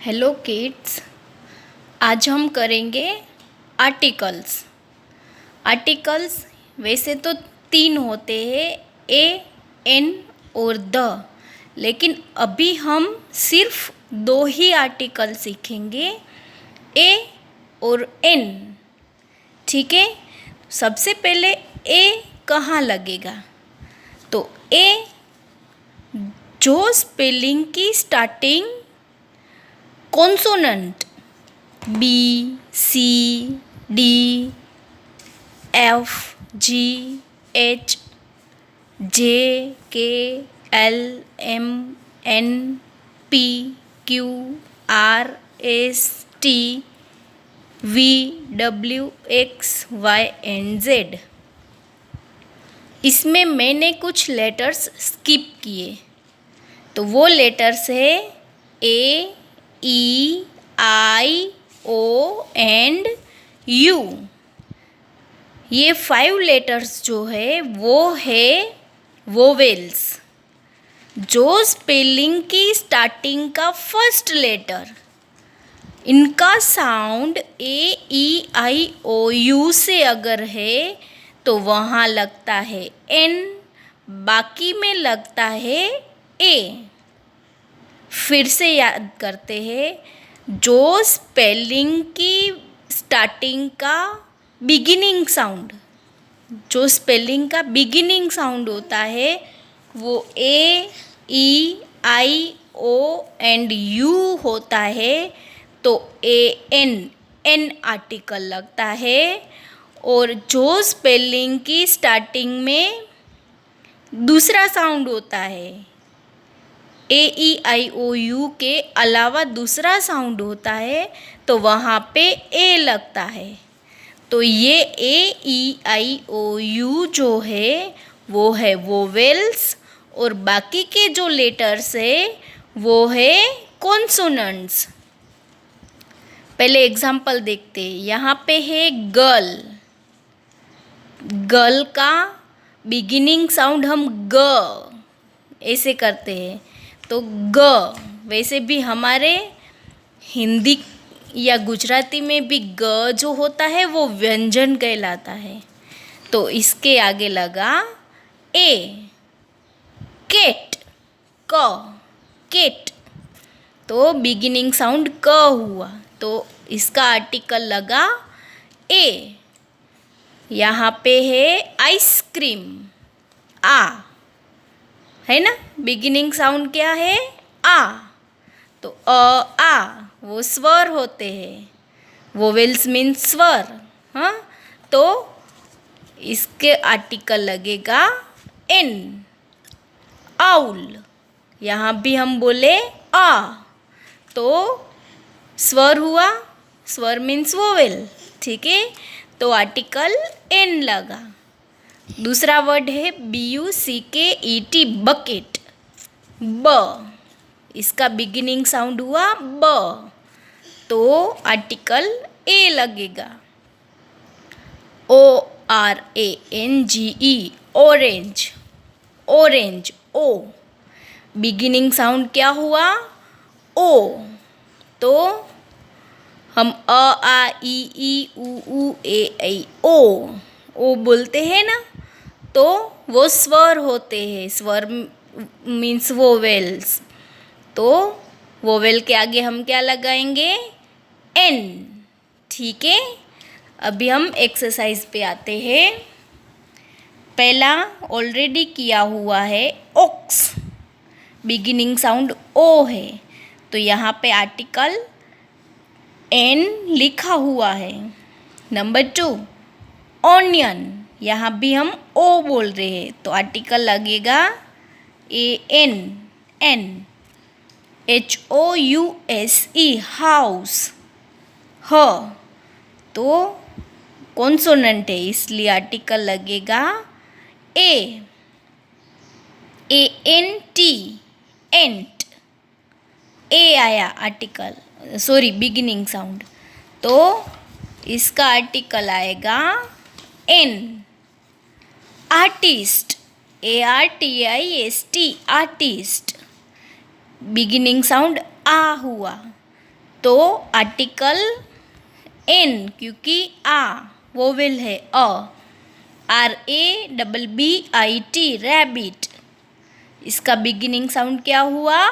Hello kids. आज हम करेंगे आर्टिकल्स। आर्टिकल्स वैसे तो 3 होते हैं, ए, एन और द, लेकिन अभी हम सिर्फ 2 ही आर्टिकल सीखेंगे, ए और एन। ठीक है, सबसे पहले ए कहाँ लगेगा? तो ए जो स्पेलिंग की starting consonant B, C, D, F, G, H, J, K, L, M, N, P, Q, R, S, T, V, W, X, Y and Z. इसमें मैंने कुछ लेटर्स स्किप किए, तो वो लेटर्स है ए, E, I, O and you. ये 5 letters जो है वो है वोवेल्स, जो स्पेलिंग की स्टार्टिंग का फर्स्ट लेटर। इनका sound A, E, I, O, U से अगर है तो वहाँ लगता है एन, बाकी में लगता है ए। फिर से याद करते हैं, जो स्पेलिंग की स्टार्टिंग का बिगिनिंग साउंड, जो स्पेलिंग का बिगिनिंग साउंड होता है वो ए, E, I, O and you होता है, तो ए एन, एन आर्टिकल लगता है। और जो स्पेलिंग की स्टार्टिंग में दूसरा साउंड होता है, ए, ई, आई, ओ, यू के अलावा दूसरा साउंड होता है, तो वहाँ पे ए लगता है। तो ये ए, ई, आई, ओ, यू जो है वो है वोवेल्स, और बाकी के जो लेटर्स है वो है कॉन्सोनेंट्स। पहले एग्जाम्पल देखते हैं। यहाँ पे है गर्ल। गर्ल का बिगिनिंग साउंड हम ग ऐसे करते हैं, तो ग। वैसे भी हमारे हिंदी या गुजराती में भी ग जो होता है वो व्यंजन कहलाता है। तो इसके आगे लगा ए, केट, क, केट, तो बिगिनिंग साउंड क हुआ, तो इसका आर्टिकल लगा ए। यहाँ पे है आइसक्रीम, आ, है ना, बिगिनिंग साउंड क्या है? आ। तो आ वो स्वर होते हैं, वोवेल्स मीन स्वर। हाँ, तो इसके आर्टिकल लगेगा एन। आउल, यहाँ भी हम बोले आ, तो स्वर हुआ, स्वर मीन्स वोवेल। ठीक है, तो आर्टिकल एन लगा। दूसरा वर्ड है BUCKET, बकेट, ब। इसका बिगिनिंग साउंड हुआ ब, तो आर्टिकल ए लगेगा। ORANGE, ऑरेंज, ऑरेंज, ओ, बिगिनिंग साउंड क्या हुआ? ओ, तो हम अ, आ, ई, उ, ए, ऐ, ओ बोलते हैं ना, तो वो स्वर होते हैं। स्वर मीन्स वोवेल्स, तो वोवेल के आगे हम क्या लगाएंगे? एन। ठीक है, अभी हम एक्सरसाइज पे आते हैं। पहला ऑलरेडी किया हुआ है ऑक्स, बिगिनिंग साउंड ओ है, तो यहाँ पे आर्टिकल एन लिखा हुआ है। नंबर 2 ऑनियन, यहाँ भी हम ओ बोल रहे हैं, तो आर्टिकल लगेगा AN, एन। HOUSE, हाउस, ह, तो कॉन्सोनेंट है इसलिए आर्टिकल लगेगा ए। ANT, एंट, ए आया आर्टिकल, सॉरी बिगिनिंग साउंड, तो इसका आर्टिकल आएगा an. Artist, ARTIST, artist, beginning sound आ हुआ, तो आर्टिकल एन, क्योंकि आ वोवेल है, RABBIT रैबिट, इसका बिगिनिंग साउंड क्या हुआ?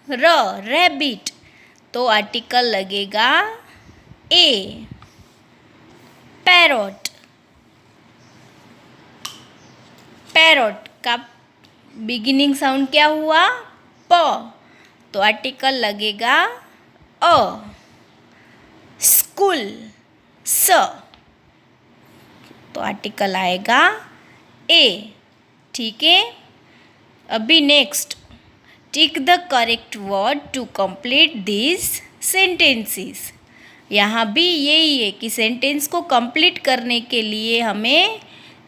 र, रैबिट, तो आर्टिकल लगेगा ए। पैरोट, पैरोट का बिगिनिंग साउंड क्या हुआ? प, तो आर्टिकल लगेगा अ। स्कूल, स, तो आर्टिकल आएगा ए। ठीक है, अभी next, tick the correct word to complete this sentences. यहाँ भी यही है कि सेंटेंस को कंप्लीट करने के लिए हमें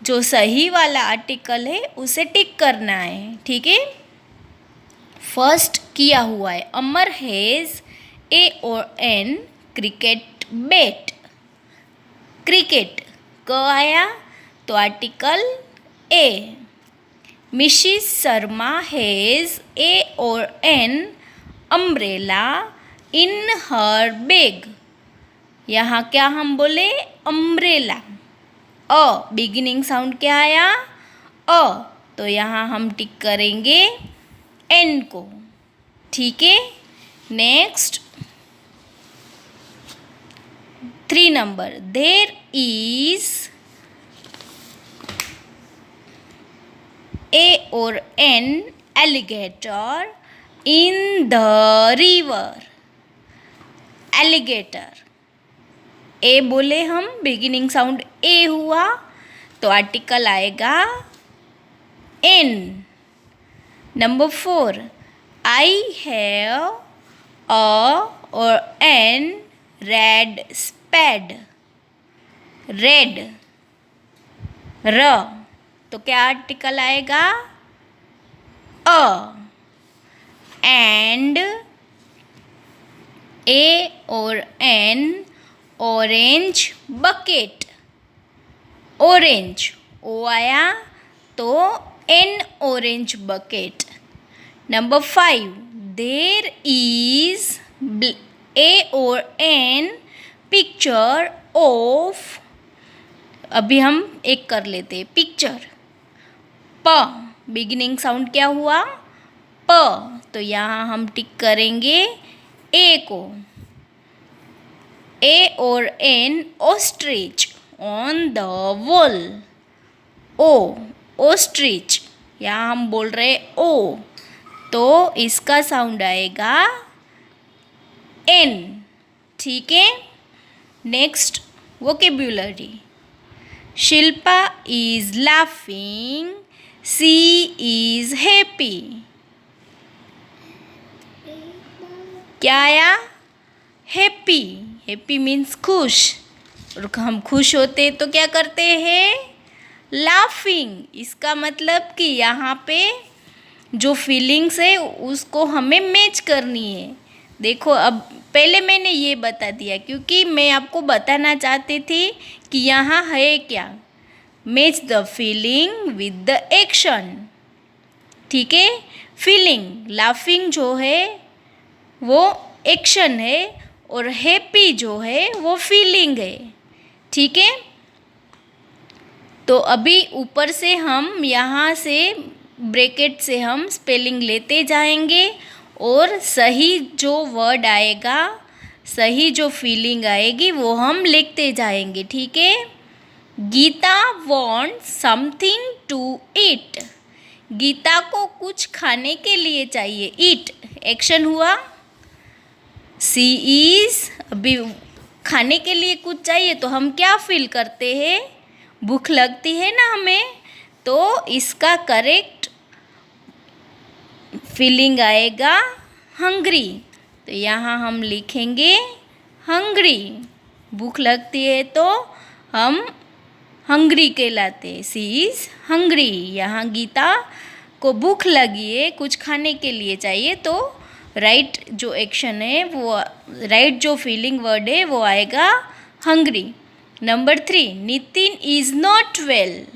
जो सही वाला आर्टिकल है उसे टिक करना है। ठीक है, फर्स्ट किया हुआ है, Amar has AON cricket bat. Cricket क आया तो article a. Mrs Sharma has AON umbrella in her bag. यहाँ क्या हम बोले? अम्ब्रेला, अ, बिगिनिंग साउंड क्या आया? अ, तो यहाँ हम टिक करेंगे एन को। ठीक है, next 3 number, there is AON alligator in the river. Alligator, a बोले हम, बिगिनिंग साउंड ए हुआ, तो आर्टिकल आएगा एन। नंबर 4, आई हैव और एन रेड स्पेड। रेड, र, तो क्या आर्टिकल आएगा? अ। एंड ए और an orange bucket. Orange, O आया तो an orange bucket. Number 5, there is a और एन पिक्चर ऑफ। अभी हम एक कर लेते हैं, पिक्चर, प, बिगिनिंग साउंड क्या हुआ? प, तो यहाँ हम टिक करेंगे ए को। ए और an ostrich on the wall. O, ostrich, यहाँ हम बोल रहे ओ, तो इसका साउंड आएगा एन। ठीक है, next vocabulary, Shilpa is laughing, she is happy. क्या आया? हैप्पी। हैप्पी मीन्स खुश, और हम खुश होते तो क्या करते हैं? लाफिंग। इसका मतलब कि यहाँ पे जो फीलिंग्स है उसको हमें मैच करनी है। देखो, अब पहले मैंने ये बता दिया क्योंकि मैं आपको बताना चाहती थी कि यहाँ है क्या, match the feeling with the action. ठीक है, फीलिंग, लाफिंग जो है वो एक्शन है और हैप्पी जो है वो फीलिंग है। ठीक है, तो अभी ऊपर से हम यहाँ से ब्रैकेट से हम स्पेलिंग लेते जाएंगे और सही जो वर्ड आएगा, सही जो फीलिंग आएगी वो हम लिखते जाएंगे। ठीक है, Geeta wants something to eat. Geeta को कुछ खाने के लिए चाहिए, ईट एक्शन हुआ। सी इज, अभी खाने के लिए कुछ चाहिए तो हम क्या फील करते हैं? भूख लगती है ना हमें, तो इसका करेक्ट फीलिंग आएगा हंग्री। तो यहाँ हम लिखेंगे हंग्री। भूख लगती है तो हम हंग्री कहलाते हैं, सी इज हंग्री। यहाँ गीता को भूख लगी है, कुछ खाने के लिए चाहिए, तो राइट जो एक्शन है वो, राइट जो फीलिंग वर्ड है वो आएगा hungry. Number 3, Nitin is not well.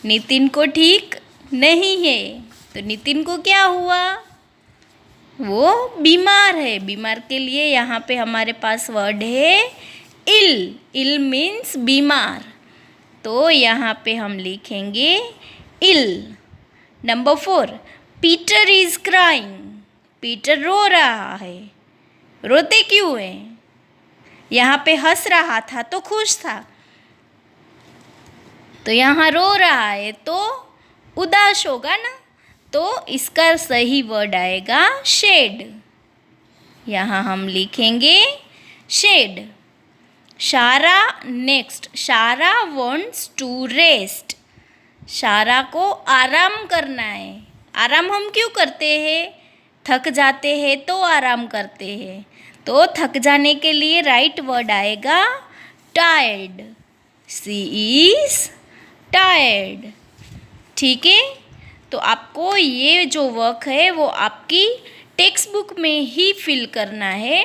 Nitin को ठीक नहीं है, तो नितिन को क्या हुआ? वो बीमार है। बीमार के लिए यहाँ पे हमारे पास वर्ड है इल। इल मीन्स बीमार, तो यहाँ पे हम लिखेंगे ill. Number 4, Peter is crying. Peter रो रहा है। रोते क्यों है? यहाँ पे हंस रहा था तो खुश था, तो यहाँ रो रहा है तो उदास होगा ना, तो इसका सही वर्ड आएगा शेड। यहाँ हम लिखेंगे शेड। शारा नेक्स्ट। शारा वॉन्ट्स टू रेस्ट। शारा को आराम करना है। आराम हम क्यों करते हैं? थक जाते हैं तो आराम करते हैं, तो थक जाने के लिए राइट वर्ड आएगा टायर्ड। She is tired. ठीक है, तो आपको ये जो वर्क है वो आपकी टेक्स्ट बुक में ही फिल करना है।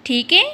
ठीक है।